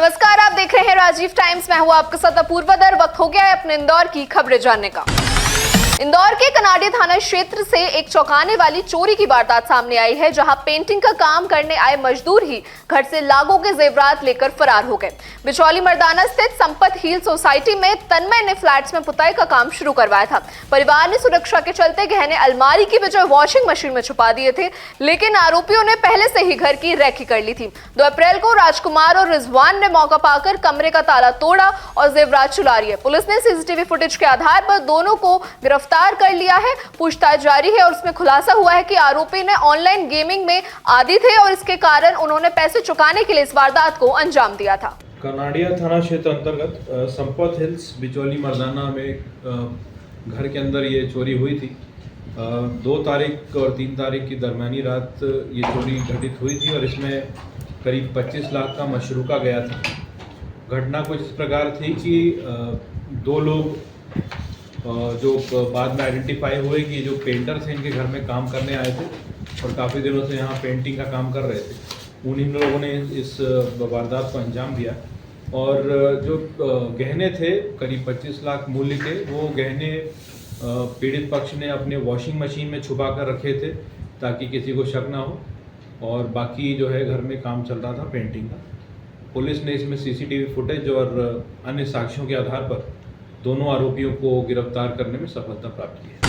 नमस्कार, आप देख रहे हैं राजीव टाइम्स। मैं हूं आपके साथ अपूर्वा दर। वक्त हो गया है अपने इंदौर की खबरें जानने का। इंदौर के कनाडिया थाना क्षेत्र से एक चौंकाने वाली चोरी की वारदात सामने आई है, जहां पेंटिंग का काम करने आए मजदूर ही घर से लाखों के जेवरात लेकर फरार हो गए। बिचौली मर्दाना स्थित संपत हिल सोसाइटी में तन्मय ने फ्लैट्स में पुताई का काम शुरू करवाया था। परिवार ने सुरक्षा के चलते गहने अलमारी की बजाय वॉशिंग मशीन में छुपा दिए थे, लेकिन आरोपियों ने पहले से ही घर की रेकी कर ली थी। 2 अप्रैल को राजकुमार और रिजवान ने मौका पाकर कमरे का ताला तोड़ा और जेवरात चुरा लिए। पुलिस ने सीसीटीवी फुटेज के आधार पर दोनों को गिरफ्तार कर लिया है। पूछताछ जारी है और उसमें खुलासा हुआ है कि आरोपी ने ऑनलाइन गेमिंग में आदी थे और इसके कारण उन्होंने पैसे चुकाने के लिए इस वारदात को अंजाम दिया था। कनाडिया थाना क्षेत्र अंतर्गत संपत हिल्स बिचौली मर्दाना में घर के अंदर ये चोरी हुई थी। 2 तारीख और 3 तारीख की दरमियानी रात ये चोरी घटित हुई थी और इसमें करीब 25 लाख का मशरूका गया था। घटना कुछ इस प्रकार थी कि 2 लोग जो बाद में आइडेंटिफाई हुए कि जो पेंटर थे इनके घर में काम करने आए थे और काफ़ी दिनों से यहाँ पेंटिंग का काम कर रहे थे। उन्हीं लोगों ने इस वारदात को अंजाम दिया और जो गहने थे करीब 25 लाख मूल्य के, वो गहने पीड़ित पक्ष ने अपने वॉशिंग मशीन में छुपा कर रखे थे ताकि किसी को शक ना हो, और बाकी जो है घर में काम चल रहा था पेंटिंग का। पुलिस ने इसमें सीसीटीवी फुटेज और अन्य साक्ष्यों के आधार पर दोनों आरोपियों को गिरफ्तार करने में सफलता प्राप्त की है।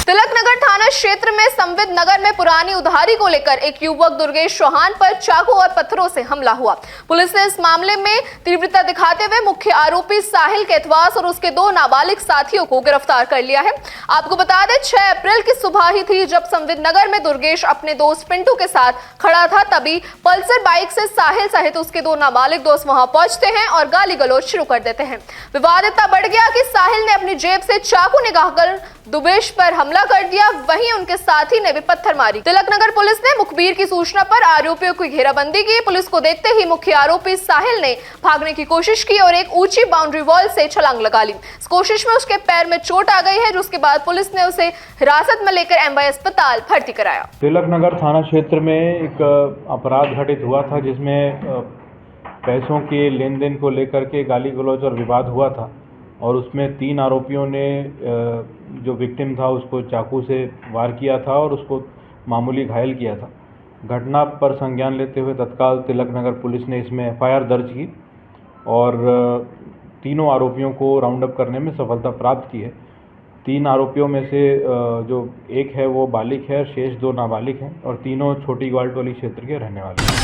तिलकनगर थाना क्षेत्र में संविद नगर में पुरानी उधारी को लेकर एक युवक दुर्गेश चौहान पर चाकू और पत्थरों से हमला हुआ। पुलिस ने इस मामले में तीव्रता दिखाते हुए मुख्य आरोपी साहिल कैथवास और उसके 2 नाबालिग साथियों को गिरफ्तार कर लिया है। आपको बता दें 6 अप्रैल की सुबह ही थी जब संविद नगर में दुर्गेश अपने दोस्त पिंटू के साथ खड़ा था, तभी पल्सर बाइक से साहिल सहित उसके 2 नाबालिग दोस्त वहां पहुंचते हैं और गाली गलौज शुरू कर देते हैं। विवाद इतना बढ़ गया कि साहिल ने अपनी जेब से चाकू निकालकर दुर्गेश पर हमला कर दिया, वहीं उनके साथी ने भी पत्थर मारी। तिलकनगर पुलिस ने मुखबिर की सूचना पर आरोपियों की घेराबंदी की। पुलिस को देखते ही मुख्य आरोपी साहिल ने भागने की कोशिश की और एक ऊंची बाउंड्री वॉल से छलांग लगा ली। इस कोशिश में उसके पैर में चोट आ गई है, जिसके बाद पुलिस ने उसे हिरासत में लेकर एमवाई अस्पताल भर्ती कराया। तिलकनगर थाना क्षेत्र में एक अपराध घटित हुआ था जिसमें पैसों के लेन देन को लेकर के गाली गलौज और विवाद हुआ था, और उसमें 3 आरोपियों ने जो विक्टिम था उसको चाकू से वार किया था और उसको मामूली घायल किया था। घटना पर संज्ञान लेते हुए तत्काल तिलकनगर पुलिस ने इसमें एफआईआर दर्ज की और तीनों आरोपियों को राउंड अप करने में सफलता प्राप्त की है। 3 आरोपियों में से जो एक है वो बालिग है, शेष 2 नाबालिग हैं और तीनों छोटी ग्वालटोली क्षेत्र के रहने वाले हैं।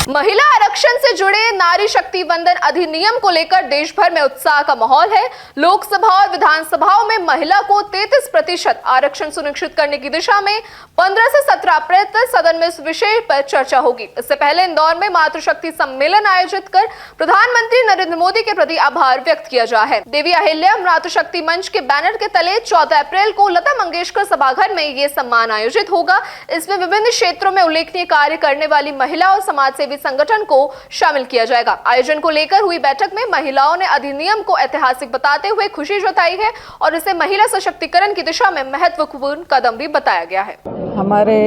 महिला आरक्षण से जुड़े नारी शक्ति वंदन अधिनियम को लेकर देश भर में उत्साह का माहौल है। लोकसभा और विधानसभाओं में महिला को 33% आरक्षण सुनिश्चित करने की दिशा में 15 से 17 अप्रैल तक सदन में इस विषय पर चर्चा होगी। इससे पहले इंदौर में मातृशक्ति सम्मेलन आयोजित कर प्रधानमंत्री नरेंद्र मोदी के प्रति आभार व्यक्त किया जा है। देवी अहिल्या मातृशक्ति मंच के बैनर के तले 14 अप्रैल को लता मंगेशकर सभागार में ये सम्मान आयोजित होगा। इसमें विभिन्न क्षेत्रों में उल्लेखनीय कार्य करने वाली महिला और समाज सेवी संगठन को शामिल किया जाएगा। आयोजन को लेकर हुई बैठक में महिलाओं ने अधिनियम को ऐतिहासिक बताते हुए खुशी जताई है और इसे महिला सशक्तिकरण की दिशा में महत्वपूर्ण कदम भी बताया गया है। हमारे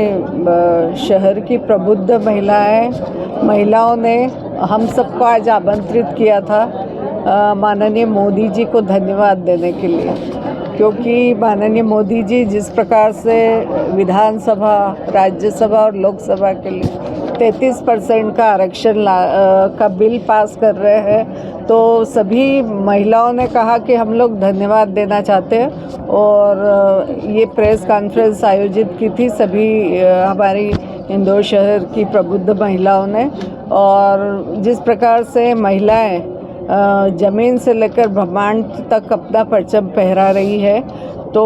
शहर की प्रबुद्ध महिलाओं ने हम सबको आज आमंत्रित किया था माननीय मोदी जी को धन्यवाद देने के लिए, क्योंकि माननीय मोदी जी जिस प्रकार से विधानसभा, राज्यसभा और लोकसभा के लिए 33% का आरक्षण का बिल पास कर रहे हैं, तो सभी महिलाओं ने कहा कि हम लोग धन्यवाद देना चाहते हैं और ये प्रेस कॉन्फ्रेंस आयोजित की थी सभी हमारी इंदौर शहर की प्रबुद्ध महिलाओं ने। और जिस प्रकार से महिलाएं जमीन से लेकर ब्रह्मांड तक अपना परचम फहरा रही है, तो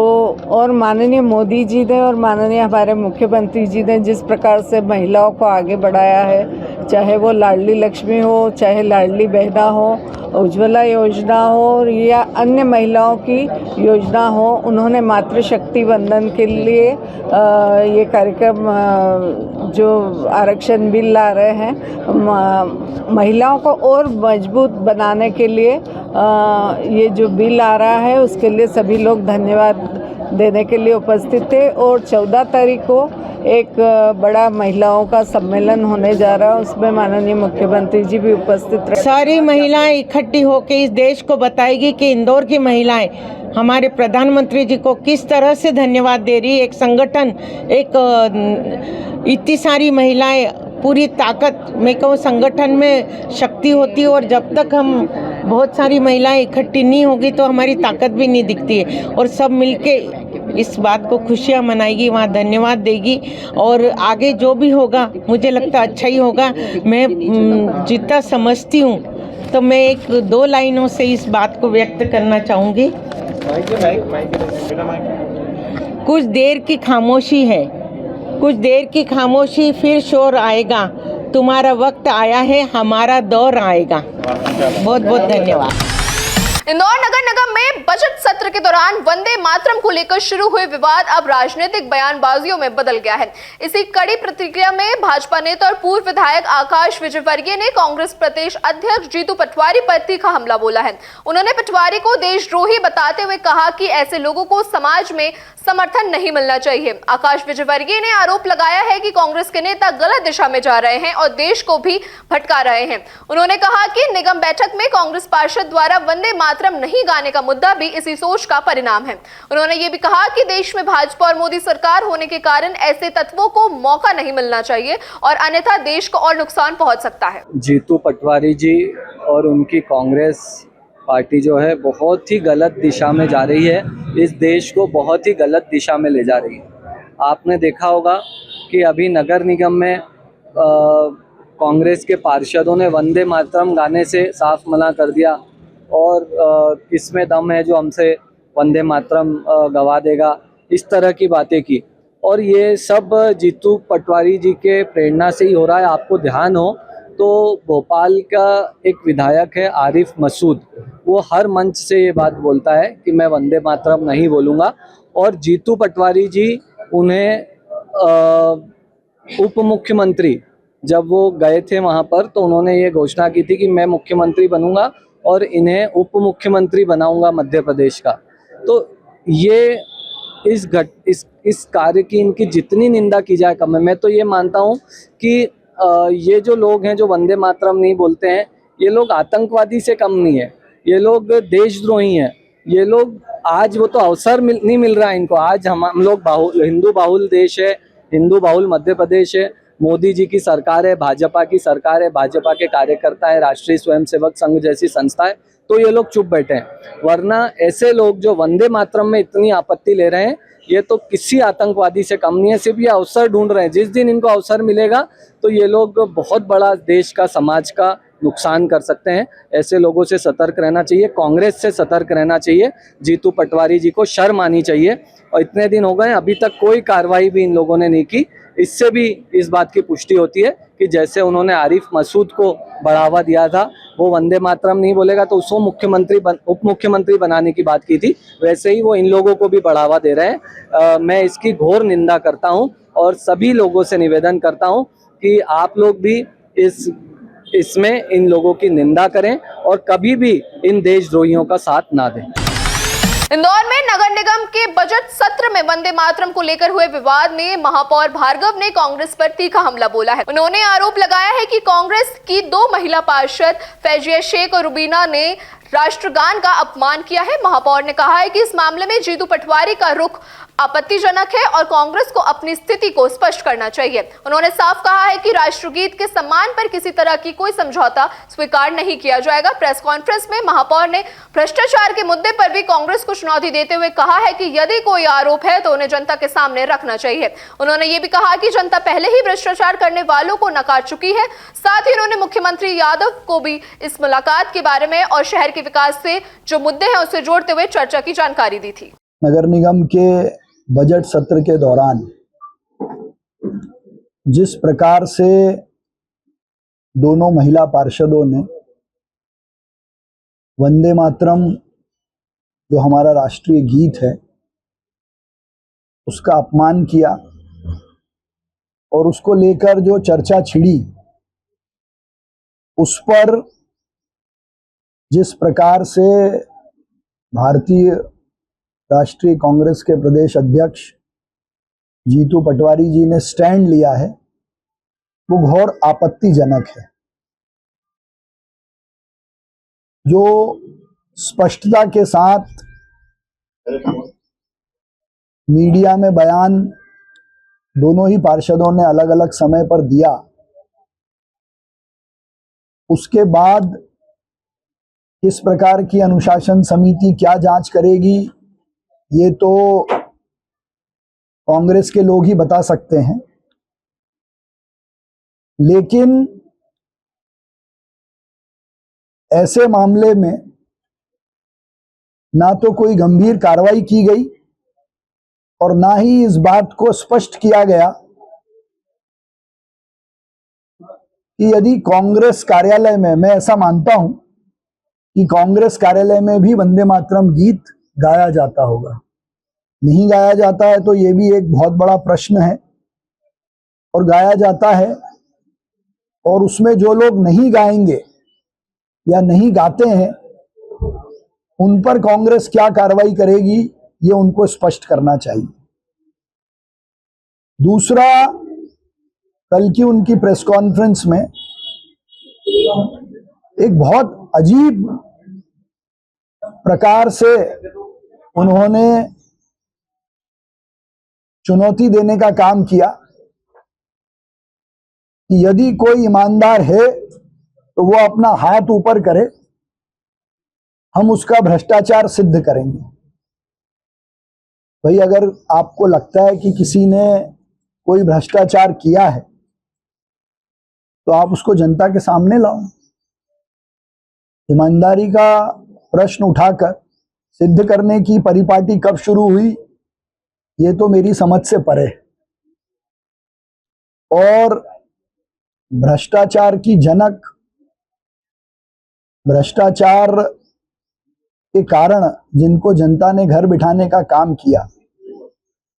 और माननीय मोदी जी ने और माननीय हमारे मुख्यमंत्री जी ने जिस प्रकार से महिलाओं को आगे बढ़ाया है, चाहे वो लाडली लक्ष्मी हो, चाहे लाडली बहना हो, उज्ज्वला योजना हो या अन्य महिलाओं की योजना हो, उन्होंने मातृशक्ति वंदन के लिए ये कार्यक्रम जो आरक्षण बिल ला रहे हैं, महिलाओं को और मजबूत बनाने के लिए ये जो बिल आ रहा है उसके लिए सभी लोग धन्यवाद देने के लिए उपस्थित थे। और 14 तारीख को एक बड़ा महिलाओं का सम्मेलन होने जा रहा है, उसमें माननीय मुख्यमंत्री जी भी उपस्थित रहे। सारी महिलाएं इकट्ठी होकर इस देश को बताएगी कि इंदौर की महिलाएं हमारे प्रधानमंत्री जी को किस तरह से धन्यवाद दे रही है। एक संगठन, इतनी सारी महिलाएं, पूरी ताकत, मैं कहूँ संगठन में शक्ति होती है, और जब तक हम बहुत सारी महिलाएं इकट्ठी नहीं होगी तो हमारी ताकत भी नहीं दिखती है। और सब मिलके इस बात को खुशियाँ मनाएगी, वहाँ धन्यवाद देगी, और आगे जो भी होगा मुझे लगता है अच्छा ही होगा। मैं जितना समझती हूँ तो मैं 1-2 लाइनों से इस बात को व्यक्त करना चाहूँगी। कुछ देर की खामोशी है, कुछ देर की खामोशी, फिर शोर आएगा। तुम्हारा वक्त आया है, हमारा दौर आएगा। बहुत बहुत धन्यवाद। इंदौर नगर निगम में बजट सत्र के दौरान वंदे मातरम को लेकर शुरू हुए विवाद अब राजनीतिक बयानबाजियों में बदल गया है। इसी कड़ी प्रतिक्रिया में भाजपा नेता और पूर्व विधायक आकाश विजयवर्गीय ने कांग्रेस प्रदेश अध्यक्ष जीतू पटवारी पर तीखा हमला बोला है। उन्होंने पटवारी को देशद्रोही बताते हुए कहा कि ऐसे लोगों को समाज में समर्थन नहीं मिलना चाहिए। आकाश विजयवर्गीय ने आरोप लगाया है कि कांग्रेस के नेता गलत दिशा में जा रहे हैं और देश को भी भटका रहे हैं। उन्होंने कहा कि निगम बैठक में कांग्रेस पार्षद द्वारा वंदे मातरम नहीं गाने का मुद्दा भी इसी सोच का परिणाम है। उन्होंने ये भी कहा कि देश में भाजपा और मोदी सरकार होने के कारण ऐसे तत्वों को मौका नहीं मिलना चाहिए और अन्यथा देश को और नुकसान पहुंच सकता है। जीतू पटवारी जी और उनकी कांग्रेस पार्टी जो है बहुत ही गलत दिशा में जा रही है, इस देश को बहुत ही गलत दिशा में ले जा रही है। आपने देखा होगा कि अभी नगर निगम में कांग्रेस के पार्षदों ने वंदे मातरम गाने से साफ मना कर दिया और इसमें दम है जो हमसे वंदे मातरम गवा देगा, इस तरह की बातें की। और ये सब जीतू पटवारी जी के प्रेरणा से ही हो रहा है। आपको ध्यान हो तो भोपाल का एक विधायक है आरिफ मसूद, वो हर मंच से ये बात बोलता है कि मैं वंदे मातरम नहीं बोलूँगा। और जीतू पटवारी जी उन्हें उप मुख्यमंत्री, जब वो गए थे वहाँ पर तो उन्होंने ये घोषणा की थी कि मैं मुख्यमंत्री बनूंगा और इन्हें उप मुख्यमंत्री बनाऊंगा मध्य प्रदेश का। तो ये इस कार्य की इनकी जितनी निंदा की जाए कम है। मैं तो ये मानता हूँ कि ये जो लोग हैं जो वंदे मातरम नहीं बोलते हैं, ये लोग आतंकवादी से कम नहीं है, ये लोग देशद्रोही हैं। ये लोग आज वो तो अवसर नहीं मिल रहा है इनको। आज हम लोग हिंदू बाहुल देश है, हिंदू बाहुल मध्य प्रदेश है, मोदी जी की सरकार है, भाजपा की सरकार है, भाजपा के कार्यकर्ता है, राष्ट्रीय स्वयंसेवक संघ जैसी संस्था है, तो ये लोग चुप बैठे हैं। वरना ऐसे लोग जो वंदे मातरम में इतनी आपत्ति ले रहे हैं, ये तो किसी आतंकवादी से कम नहीं है, सिर्फ ये अवसर ढूंढ रहे हैं। जिस दिन इनको अवसर मिलेगा तो ये लोग बहुत बड़ा देश का, समाज का नुकसान कर सकते हैं। ऐसे लोगों से सतर्क रहना चाहिए, कांग्रेस से सतर्क रहना चाहिए। जीतू पटवारी जी को शर्म आनी चाहिए। और इतने दिन हो गए अभी तक कोई कार्रवाई भी इन लोगों ने नहीं की। इससे भी इस बात की पुष्टि होती है कि जैसे उन्होंने आरिफ मसूद को बढ़ावा दिया था, वो वंदे मातरम नहीं बोलेगा तो उसको उप मुख्यमंत्री बनाने की बात की थी, वैसे ही वो इन लोगों को भी बढ़ावा दे रहे हैं। मैं इसकी घोर निंदा करता हूं और सभी लोगों से निवेदन करता हूं कि आप लोग भी इसमें इन लोगों की निंदा करें और कभी भी इन देशद्रोहियों का साथ ना दें। इंदौर में नगर निगम के बजट सत्र में वंदे मातरम को लेकर हुए विवाद में महापौर भार्गव ने कांग्रेस पर तीखा हमला बोला है। उन्होंने आरोप लगाया है कि कांग्रेस की 2 महिला पार्षद फैजिया शेख और रुबीना ने राष्ट्रगान का अपमान किया है। महापौर ने कहा है कि इस मामले में जीतू पटवारी का रुख आपत्तिजनक है और कांग्रेस को अपनी स्थिति को स्पष्ट करना चाहिए। उन्होंने साफ कहा है कि राष्ट्रगीत के सम्मान पर किसी तरह की कोई समझौता स्वीकार नहीं किया जाएगा। प्रेस कॉन्फ्रेंस में महापौर ने भ्रष्टाचार के मुद्दे पर भी कांग्रेस को चुनौती देते हुए कहा है कि यदि कोई आरोप है तो उन्हें जनता के सामने रखना चाहिए। उन्होंने ये भी कहा कि जनता पहले ही भ्रष्टाचार करने वालों को नकार चुकी है। साथ ही उन्होंने मुख्यमंत्री यादव को भी इस मुलाकात के बारे में और शहर के विकास से जो मुद्दे हैं उससे जोड़ते हुए चर्चा की जानकारी दी थी। नगर निगम के बजट सत्र के दौरान जिस प्रकार से दोनों महिला पार्षदों ने वंदे मातरम जो हमारा राष्ट्रीय गीत है उसका अपमान किया और उसको लेकर जो चर्चा छिड़ी, उस पर जिस प्रकार से भारतीय राष्ट्रीय कांग्रेस के प्रदेश अध्यक्ष जीतू पटवारी जी ने स्टैंड लिया है वो घोर आपत्तिजनक है। जो स्पष्टता के साथ मीडिया में बयान दोनों ही पार्षदों ने अलग अलग समय पर दिया, उसके बाद किस प्रकार की अनुशासन समिति क्या जांच करेगी ये तो कांग्रेस के लोग ही बता सकते हैं। लेकिन ऐसे मामले में ना तो कोई गंभीर कार्रवाई की गई और ना ही इस बात को स्पष्ट किया गया कि यदि कांग्रेस कार्यालय में, मैं ऐसा मानता हूं कि कांग्रेस कार्यालय में भी वंदे मातरम गीत गाया जाता होगा, नहीं गाया जाता है तो ये भी एक बहुत बड़ा प्रश्न है, और गाया जाता है और उसमें जो लोग नहीं गाएंगे या नहीं गाते हैं उन पर कांग्रेस क्या कार्रवाई करेगी ये उनको स्पष्ट करना चाहिए। दूसरा, कल की उनकी प्रेस कॉन्फ्रेंस में एक बहुत अजीब प्रकार से उन्होंने चुनौती देने का काम किया कि यदि कोई ईमानदार है तो वो अपना हाथ ऊपर करे, हम उसका भ्रष्टाचार सिद्ध करेंगे। भाई, अगर आपको लगता है कि किसी ने कोई भ्रष्टाचार किया है तो आप उसको जनता के सामने लाओ। ईमानदारी का प्रश्न उठाकर सिद्ध करने की परिपाटी कब शुरू हुई ये तो मेरी समझ से परे है। और भ्रष्टाचार की जनक, भ्रष्टाचार के कारण जिनको जनता ने घर बिठाने का काम किया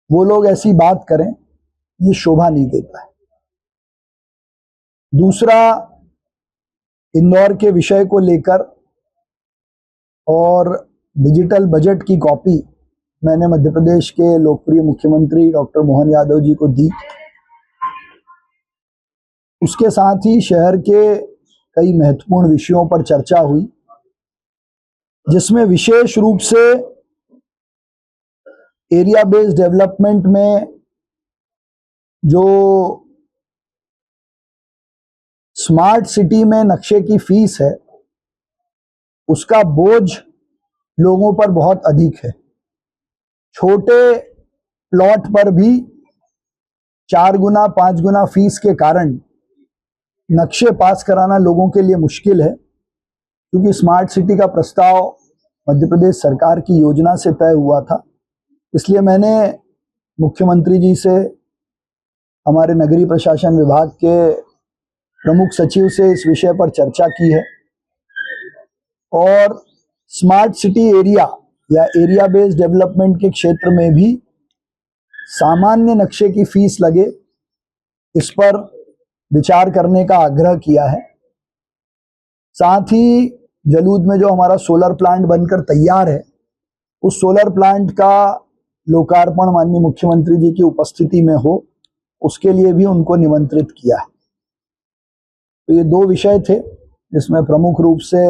वो लोग ऐसी बात करें ये शोभा नहीं देता है। दूसरा, इंदौर के विषय को लेकर और डिजिटल बजट की कॉपी मैंने मध्य प्रदेश के लोकप्रिय मुख्यमंत्री डॉक्टर मोहन यादव जी को दी। उसके साथ ही शहर के कई महत्वपूर्ण विषयों पर चर्चा हुई, जिसमें विशेष रूप से एरिया बेस्ड डेवलपमेंट में जो स्मार्ट सिटी में नक्शे की फीस है उसका बोझ लोगों पर बहुत अधिक है। छोटे प्लॉट पर भी 4 गुना 5 गुना फीस के कारण नक्शे पास कराना लोगों के लिए मुश्किल है, क्योंकि स्मार्ट सिटी का प्रस्ताव मध्य प्रदेश सरकार की योजना से तय हुआ था। इसलिए मैंने मुख्यमंत्री जी से, हमारे नगरीय प्रशासन विभाग के प्रमुख सचिव से इस विषय पर चर्चा की है और स्मार्ट सिटी एरिया या एरिया बेस्ड डेवलपमेंट के क्षेत्र में भी सामान्य नक्शे की फीस लगे, इस पर विचार करने का आग्रह किया है। साथ ही जलूद में जो हमारा सोलर प्लांट बनकर तैयार है उस सोलर प्लांट का लोकार्पण माननीय मुख्यमंत्री जी की उपस्थिति में हो, उसके लिए भी उनको निमंत्रित किया है। तो ये 2 विषय थे जिसमें प्रमुख रूप से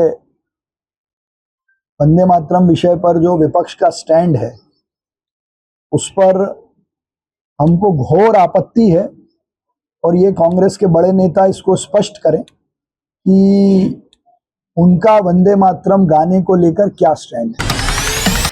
वंदे मातरम विषय पर जो विपक्ष का स्टैंड है उस पर हमको घोर आपत्ति है और ये कांग्रेस के बड़े नेता इसको स्पष्ट करें कि उनका वंदे मातरम गाने को लेकर क्या स्टैंड है।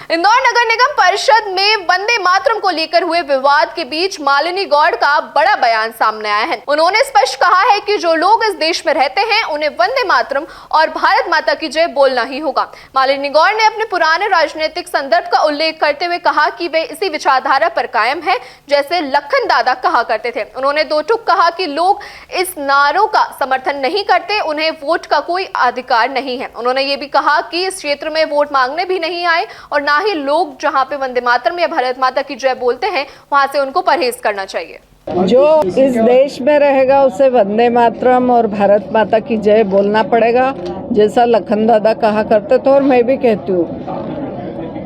इंदौर नगर निगम परिषद में वंदे मातरम को लेकर हुए विवाद के बीच मालिनी गौड़ का बड़ा बयान सामने आया है। उन्होंने स्पष्ट कहा है कि जो लोग इस देश में रहते हैं उन्हें वंदे मातरम और भारत माता की जय बोलना ही होगा। मालिनी गौड़ ने अपने पुराने राजनीतिक संदर्भ का उल्लेख करते हुए कहा कि वे इसी विचारधारा पर कायम है जैसे लखन दादा कहा करते थे। उन्होंने 2 टूक कहा कि लोग इस नारों का समर्थन नहीं करते, उन्हें वोट का कोई अधिकार नहीं है। उन्होंने ये भी कहा कि इस क्षेत्र में वोट मांगने भी नहीं आए और ना ही लोग जहां पे वंदे मातरम या भारत माता की जय बोलते हैं वहां से उनको परहेज करना चाहिए। जो इस देश में रहेगा उसे वंदे मातरम और भारत माता की जय बोलना पड़ेगा, जैसा लखन दादा कहा करते थे और मैं भी कहती हूँ।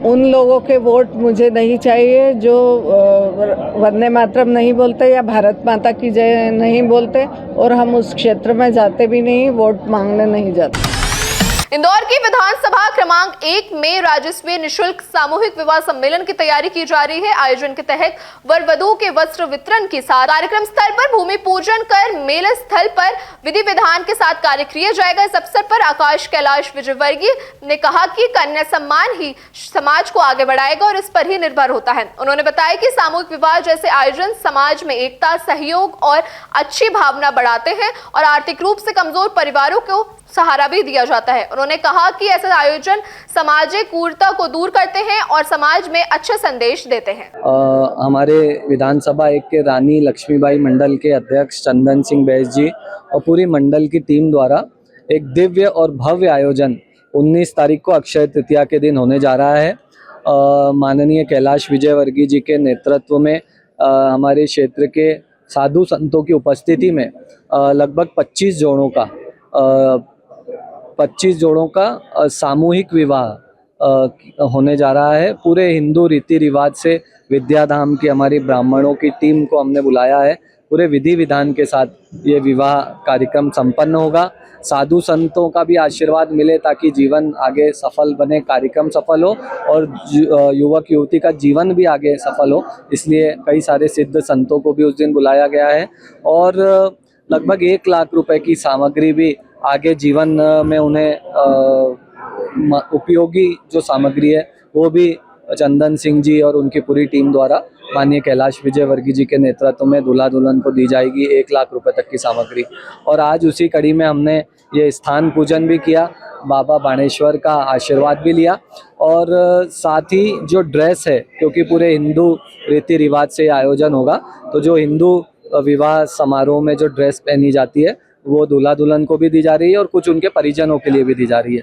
उन लोगों के वोट मुझे नहीं चाहिए जो वंदे मातरम नहीं बोलते या भारत माता की जय नहीं बोलते, और हम उस क्षेत्र में जाते भी नहीं, वोट मांगने नहीं जाते। इंदौर की विधानसभा क्रमांक 1 में राजस्वीय निशुल्क सामूहिक विवाह सम्मेलन की तैयारी की जा रही है। आयोजन के तहत वर वधू के वस्त्र वितरण के साथ कार्यक्रम स्थल पर भूमि पूजन कर मेले स्थल पर विधि विधान के साथ कार्य किया जाएगा। इस अवसर पर आकाश कैलाश विजयवर्गीय ने कहा कि कन्या सम्मान ही समाज को आगे बढ़ाएगा और इस पर ही निर्भर होता है। उन्होंने बताया कि सामूहिक विवाह जैसे आयोजन समाज में एकता, सहयोग और अच्छी भावना बढ़ाते हैं और आर्थिक रूप से कमजोर परिवारों को सहारा भी दिया जाता है। उन्होंने कहा कि ऐसे आयोजन सामाजिक कुरीति को दूर करते हैं और समाज में अच्छे संदेश देते हैं। हमारे विधानसभा 1 के रानी लक्ष्मीबाई मंडल के अध्यक्ष चंदन सिंह बैस जी और पूरी मंडल की टीम द्वारा एक दिव्य और भव्य आयोजन 19 तारीख को अक्षय तृतीया के दिन होने जा रहा है। माननीय कैलाश विजयवर्गीय जी के नेतृत्व में हमारे क्षेत्र के साधु संतों की उपस्थिति में लगभग 25 जोड़ों का सामूहिक विवाह होने जा रहा है। पूरे हिंदू रीति रिवाज से विद्याधाम की हमारी ब्राह्मणों की टीम को हमने बुलाया है। पूरे विधि विधान के साथ ये विवाह कार्यक्रम संपन्न होगा। साधु संतों का भी आशीर्वाद मिले ताकि जीवन आगे सफल बने, कार्यक्रम सफल हो और युवक युवती का जीवन भी आगे सफल हो। इसलिए कई सारे सिद्ध संतों को भी उस दिन बुलाया गया है और लगभग 1 लाख रुपए की सामग्री भी आगे जीवन में उन्हें उपयोगी जो सामग्री है वो भी चंदन सिंह जी और उनकी पूरी टीम द्वारा माननीय कैलाश विजयवर्गीय जी के नेतृत्व में दूल्हा दुल्हन को दी जाएगी 1 लाख रुपए तक की सामग्री। और आज उसी कड़ी में हमने ये स्थान पूजन भी किया, बाबा बाणेश्वर का आशीर्वाद भी लिया और साथ ही जो ड्रेस है, क्योंकि पूरे हिंदू रीति रिवाज से आयोजन होगा तो जो हिंदू विवाह समारोह में जो ड्रेस पहनी जाती है वो दूल्हा दुल्हन को भी दी जा रही है और कुछ उनके परिजनों के लिए भी दी जा रही है।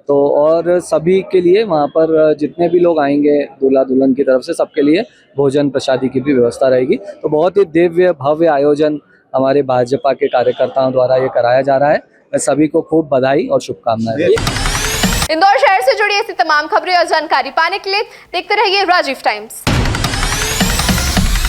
तो और सभी के लिए वहाँ पर जितने भी लोग आएंगे दूल्हा दुल्हन की तरफ से सबके लिए भोजन प्रसादी की भी व्यवस्था रहेगी। तो बहुत ही दिव्य भव्य आयोजन हमारे भाजपा के कार्यकर्ताओं द्वारा ये कराया जा रहा है। मैं सभी को खूब बधाई और शुभकामनाएं। इंदौर शहर से जुड़ी ऐसी तमाम खबरें और जानकारी पाने के लिए देखते रहिए राजीव टाइम्स।